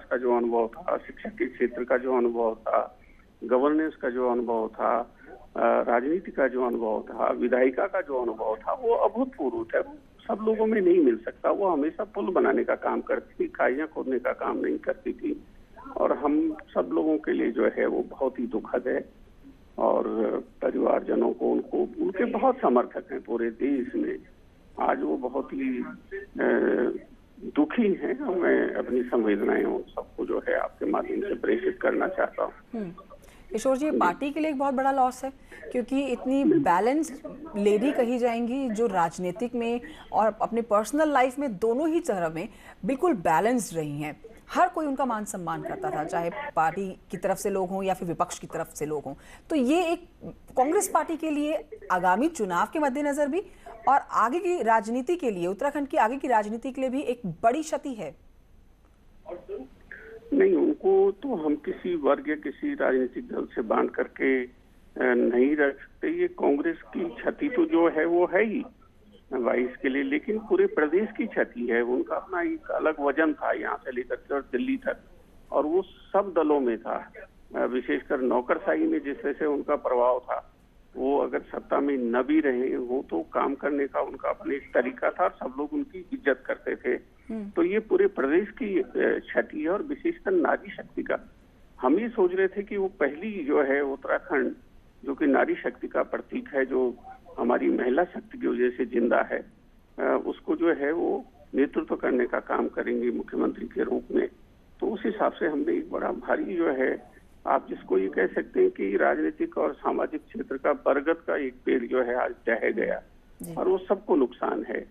विकास का जो अनुभव था, शिक्षा के क्षेत्र का जो अनुभव था, गवर्नेंस का जो अनुभव था, राजनीति का जो अनुभव था, विधायिका का जो अनुभव था, वो अभूतपूर्व था। वो सब लोगों में नहीं मिल सकता। वो हमेशा पुल बनाने का काम करती थी, खाइयां खोदने का काम नहीं करती थी। और हम सब लोगों के लिए जो है वो बहुत ही दुखद है। और परिवारजनों को, उनको, उनके बहुत समर्थक हैं पूरे देश में। आज वो बहुत ही दुखी हैं। मैं अपनी संवेदनाएं उन सबको जो है आपके माध्यम से प्रेषित करना चाहता हूँ। किशोर जी, पार्टी के लिए एक बहुत बड़ा लॉस है, क्योंकि इतनी बैलेंस्ड लेडी कही जाएंगी जो राजनीतिक में और अपने पर्सनल लाइफ में दोनों ही तरह में बिल्कुल बैलेंस्ड रही हैं। हर कोई उनका मान सम्मान करता था, चाहे पार्टी की तरफ से लोग हों या फिर विपक्ष की तरफ से लोग हों। तो ये एक कांग्रेस पार्टी के लिए आगामी चुनाव के मद्देनजर भी और आगे की राजनीति के लिए, उत्तराखंड की आगे की राजनीति के लिए भी एक बड़ी क्षति है। नहीं, उनको तो हम किसी वर्ग या किसी राजनीतिक दल से बांध करके नहीं रख सकते। ये कांग्रेस की क्षति तो जो है वो है ही 22 के लिए, लेकिन पूरे प्रदेश की क्षति है। उनका अपना एक अलग वजन था यहाँ से लेकर के और दिल्ली तक, और वो सब दलों में था। विशेषकर नौकरशाही में जिस तरह से उनका प्रभाव था, वो अगर सत्ता में न भी रहे हो तो काम करने का उनका अपने एक तरीका था और सब लोग उनकी इज्जत करते थे। तो ये पूरे प्रदेश की क्षति है, और विशेषकर नारी शक्ति का। हम ये सोच रहे थे कि वो पहली जो है उत्तराखंड, जो कि नारी शक्ति का प्रतीक है, जो हमारी महिला शक्ति की वजह से जिंदा है, उसको जो है वो नेतृत्व करने का काम करेंगे मुख्यमंत्री के रूप में। तो उस हिसाब से हमने एक बड़ा भारी जो है, आप जिसको ये कह सकते हैं कि राजनीतिक और सामाजिक क्षेत्र का बरगद का एक पेड़ जो है आज ढह गया, और वो सबको नुकसान है।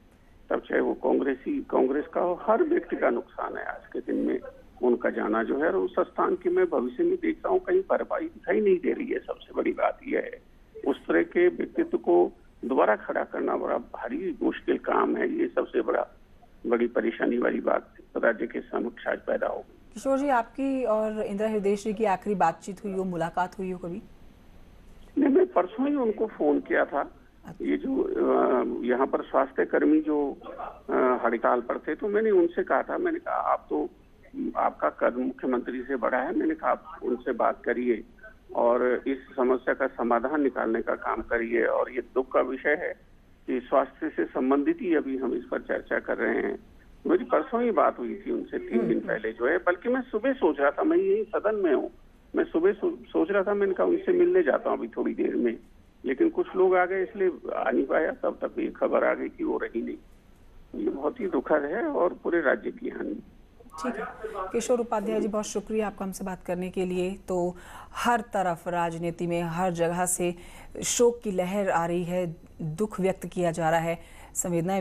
तब चाहे वो कांग्रेस का हो, हर व्यक्ति का नुकसान है आज के दिन में उनका जाना जो है। और उस स्थान की मैं भविष्य में देखता हूँ कहीं भरपाई दिखाई नहीं दे रही है। सबसे बड़ी बात यह है, उस तरह के व्यक्तित्व को दोबारा खड़ा करना बड़ा भारी मुश्किल काम है। ये सबसे बड़ी परेशानी वाली बात राज्य के समक्ष आज पैदा हो गई। किशोर जी, आपकी और इंदिरा हृदय जी की आखिरी बातचीत हुई हो, मुलाकात हुई हो कभी? नहीं, मैं परसों ही उनको फोन किया था। ये जो यहाँ पर स्वास्थ्य कर्मी जो हड़ताल पर थे, तो मैंने उनसे कहा था, मैंने कहा आप तो, आपका कद मुख्यमंत्री से बड़ा है, मैंने कहा आप उनसे बात करिए और इस समस्या का समाधान निकालने का काम करिए। और ये दुख का विषय है कि स्वास्थ्य से संबंधित ही अभी हम इस पर चर्चा कर रहे हैं। मेरी परसों ही बात हुई थी उनसे 3 दिन पहले जो है, बल्कि मैं सुबह सोच रहा था, मैं यही सदन में हूँ, मैं सुबह सोच रहा था, मैंने कहा उनसे मिलने जाता हूँ अभी थोड़ी देर में, लेकिन कुछ लोग आ गए इसलिए आ नहीं पाया। तब तक ये खबर आ गई कि वो रही नहीं। ये बहुत ही दुखद है और पूरे राज्य की हानि। ठीक है किशोर उपाध्याय जी, बहुत शुक्रिया आपका हमसे बात करने के लिए। तो हर तरफ राजनीति में हर जगह से शोक की लहर आ रही है, दुख व्यक्त किया जा रहा है, संवेदनाएं